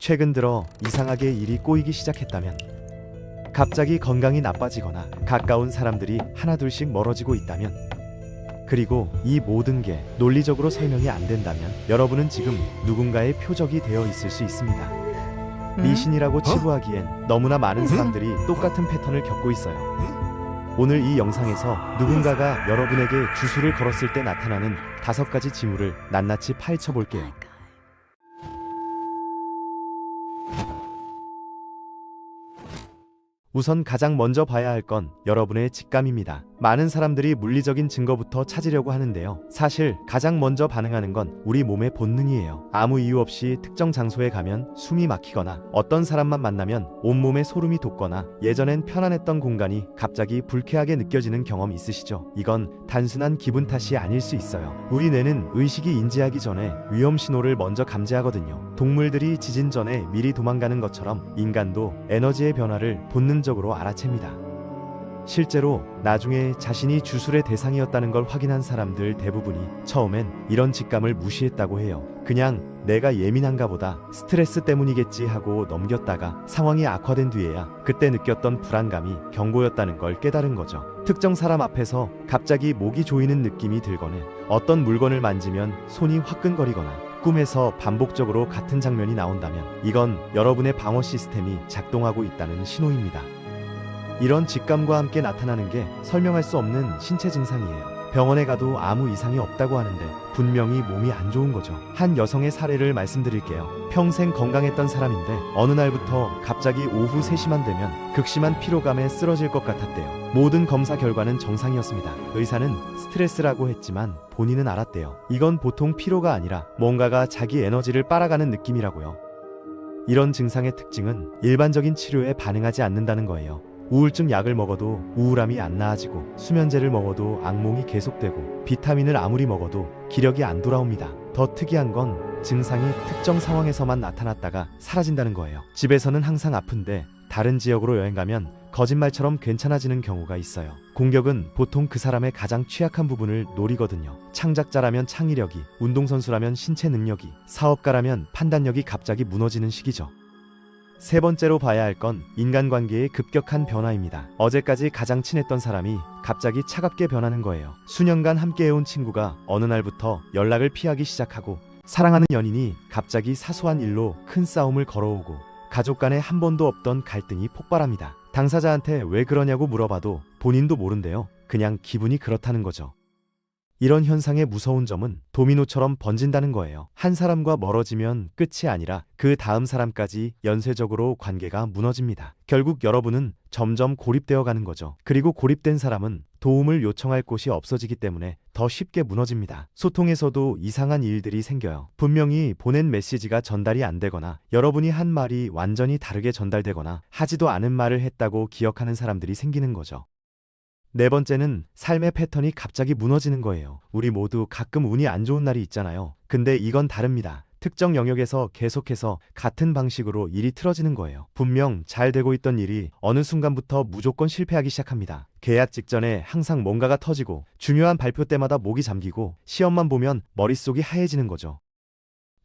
최근 들어 이상하게 일이 꼬이기 시작했다면, 갑자기 건강이 나빠지거나 가까운 사람들이 하나둘씩 멀어지고 있다면, 그리고 이 모든 게 논리적으로 설명이 안 된다면 여러분은 지금 누군가의 표적이 되어 있을 수 있습니다. 미신이라고 치부하기엔 너무나 많은 사람들이 똑같은 패턴을 겪고 있어요. 오늘 이 영상에서 누군가가 여러분에게 주술을 걸었을 때 나타나는 5가지 징후를 낱낱이 파헤쳐 볼게요. 우선 가장 먼저 봐야 할 건 여러분의 직감입니다. 많은 사람들이 물리적인 증거부터 찾으려고 하는데요. 사실 가장 먼저 반응하는 건 우리 몸의 본능이에요. 아무 이유 없이 특정 장소에 가면 숨이 막히거나 어떤 사람만 만나면 온몸에 소름이 돋거나 예전엔 편안했던 공간이 갑자기 불쾌하게 느껴지는 경험 있으시죠? 이건 단순한 기분 탓이 아닐 수 있어요. 우리 뇌는 의식이 인지하기 전에 위험 신호를 먼저 감지하거든요. 동물들이 지진 전에 미리 도망가는 것처럼 인간도 에너지의 변화를 본능적으로 알아챕니다. 실제로 나중에 자신이 주술의 대상이었다는 걸 확인한 사람들 대부분이 처음엔 이런 직감을 무시했다고 해요. 그냥 내가 예민한가 보다, 스트레스 때문이겠지 하고 넘겼다가 상황이 악화된 뒤에야 그때 느꼈던 불안감이 경고였다는 걸 깨달은 거죠. 특정 사람 앞에서 갑자기 목이 조이는 느낌이 들거나 어떤 물건을 만지면 손이 화끈거리거나 꿈에서 반복적으로 같은 장면이 나온다면 이건 여러분의 방어 시스템이 작동하고 있다는 신호입니다. 이런 직감과 함께 나타나는 게 설명할 수 없는 신체 증상이에요. 병원에 가도 아무 이상이 없다고 하는데 분명히 몸이 안 좋은 거죠. 한 여성의 사례를 말씀드릴게요. 평생 건강했던 사람인데 어느 날부터 갑자기 오후 3시만 되면 극심한 피로감에 쓰러질 것 같았대요. 모든 검사 결과는 정상이었습니다. 의사는 스트레스라고 했지만 본인은 알았대요. 이건 보통 피로가 아니라 뭔가가 자기 에너지를 빨아가는 느낌이라고요. 이런 증상의 특징은 일반적인 치료에 반응하지 않는다는 거예요. 우울증 약을 먹어도 우울함이 안 나아지고, 수면제를 먹어도 악몽이 계속되고, 비타민을 아무리 먹어도 기력이 안 돌아옵니다. 더 특이한 건 증상이 특정 상황에서만 나타났다가 사라진다는 거예요. 집에서는 항상 아픈데 다른 지역으로 여행 가면 거짓말처럼 괜찮아지는 경우가 있어요. 공격은 보통 그 사람의 가장 취약한 부분을 노리거든요. 창작자라면 창의력이, 운동선수라면 신체 능력이, 사업가라면 판단력이 갑자기 무너지는 시기죠. 세 번째로 봐야 할 건 인간관계의 급격한 변화입니다. 어제까지 가장 친했던 사람이 갑자기 차갑게 변하는 거예요. 수년간 함께해온 친구가 어느 날부터 연락을 피하기 시작하고, 사랑하는 연인이 갑자기 사소한 일로 큰 싸움을 걸어오고, 가족 간에 한 번도 없던 갈등이 폭발합니다. 당사자한테 왜 그러냐고 물어봐도 본인도 모른대요. 그냥 기분이 그렇다는 거죠. 이런 현상의 무서운 점은 도미노처럼 번진다는 거예요. 한 사람과 멀어지면 끝이 아니라 그 다음 사람까지 연쇄적으로 관계가 무너집니다. 결국 여러분은 점점 고립되어 가는 거죠. 그리고 고립된 사람은 도움을 요청할 곳이 없어지기 때문에 더 쉽게 무너집니다. 소통에서도 이상한 일들이 생겨요. 분명히 보낸 메시지가 전달이 안 되거나, 여러분이 한 말이 완전히 다르게 전달되거나, 하지도 않은 말을 했다고 기억하는 사람들이 생기는 거죠. 네 번째는 삶의 패턴이 갑자기 무너지는 거예요. 우리 모두 가끔 운이 안 좋은 날이 있잖아요. 근데 이건 다릅니다. 특정 영역에서 계속해서 같은 방식으로 일이 틀어지는 거예요. 분명 잘 되고 있던 일이 어느 순간부터 무조건 실패하기 시작합니다. 계약 직전에 항상 뭔가가 터지고, 중요한 발표 때마다 목이 잠기고, 시험만 보면 머릿속이 하얘지는 거죠.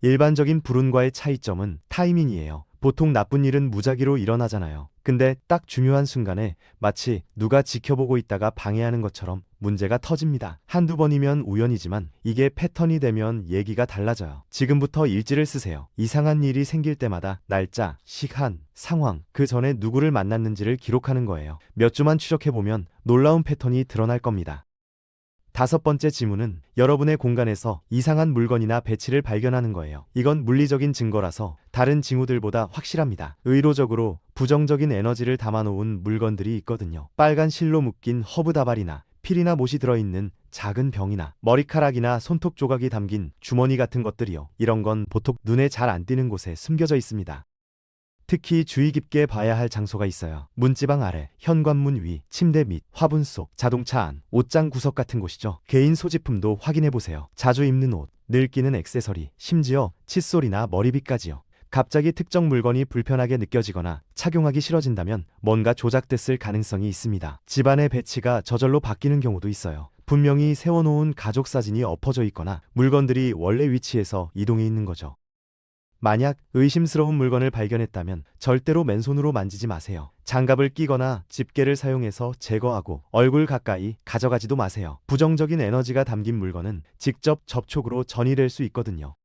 일반적인 불운과의 차이점은 타이밍이에요. 보통 나쁜 일은 무작위로 일어나잖아요. 근데 딱 중요한 순간에 마치 누가 지켜보고 있다가 방해하는 것처럼 문제가 터집니다. 한두 번이면 우연이지만 이게 패턴이 되면 얘기가 달라져요. 지금부터 일지를 쓰세요. 이상한 일이 생길 때마다 날짜, 시간, 상황, 그 전에 누구를 만났는지를 기록하는 거예요. 몇 주만 추적해보면 놀라운 패턴이 드러날 겁니다. 5번째 징후는 여러분의 공간에서 이상한 물건이나 배치를 발견하는 거예요. 이건 물리적인 증거라서 다른 징후들보다 확실합니다. 의도적으로 부정적인 에너지를 담아놓은 물건들이 있거든요. 빨간 실로 묶인 허브 다발이나 필이나 못이 들어있는 작은 병이나 머리카락이나 손톱 조각이 담긴 주머니 같은 것들이요. 이런 건 보통 눈에 잘 안 띄는 곳에 숨겨져 있습니다. 특히 주의 깊게 봐야 할 장소가 있어요. 문지방 아래, 현관문 위, 침대 밑, 화분 속, 자동차 안, 옷장 구석 같은 곳이죠. 개인 소지품도 확인해보세요. 자주 입는 옷, 늘 끼는 액세서리, 심지어 칫솔이나 머리빗까지요. 갑자기 특정 물건이 불편하게 느껴지거나 착용하기 싫어진다면 뭔가 조작됐을 가능성이 있습니다. 집안의 배치가 저절로 바뀌는 경우도 있어요. 분명히 세워놓은 가족 사진이 엎어져 있거나 물건들이 원래 위치에서 이동해 있는 거죠. 만약 의심스러운 물건을 발견했다면 절대로 맨손으로 만지지 마세요. 장갑을 끼거나 집게를 사용해서 제거하고 얼굴 가까이 가져가지도 마세요. 부정적인 에너지가 담긴 물건은 직접 접촉으로 전이될 수 있거든요.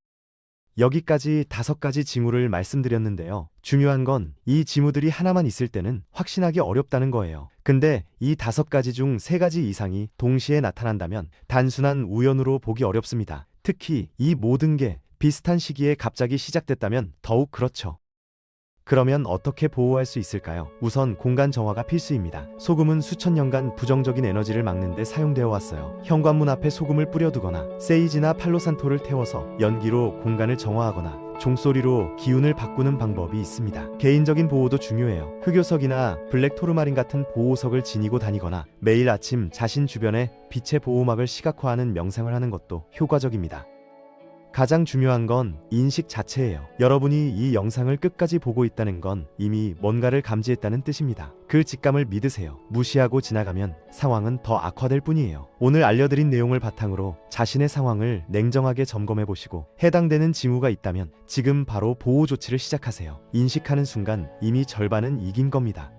여기까지 5가지 징후를 말씀드렸는데요. 중요한 건 이 징후들이 하나만 있을 때는 확신하기 어렵다는 거예요. 근데 이 5가지 중 3가지 이상이 동시에 나타난다면 단순한 우연으로 보기 어렵습니다. 특히 이 모든 게 비슷한 시기에 갑자기 시작됐다면 더욱 그렇죠. 그러면 어떻게 보호할 수 있을까요? 우선 공간 정화가 필수입니다. 소금은 수천 년간 부정적인 에너지를 막는 데 사용되어 왔어요. 현관문 앞에 소금을 뿌려두거나 세이지나 팔로산토를 태워서 연기로 공간을 정화하거나 종소리로 기운을 바꾸는 방법이 있습니다. 개인적인 보호도 중요해요. 흑요석이나 블랙토르마린 같은 보호석을 지니고 다니거나 매일 아침 자신 주변에 빛의 보호막을 시각화하는 명상을 하는 것도 효과적입니다. 가장 중요한 건 인식 자체예요. 여러분이 이 영상을 끝까지 보고 있다는 건 이미 뭔가를 감지했다는 뜻입니다. 그 직감을 믿으세요. 무시하고 지나가면 상황은 더 악화될 뿐이에요. 오늘 알려드린 내용을 바탕으로 자신의 상황을 냉정하게 점검해 보시고 해당되는 징후가 있다면 지금 바로 보호 조치를 시작하세요. 인식하는 순간 이미 절반은 이긴 겁니다.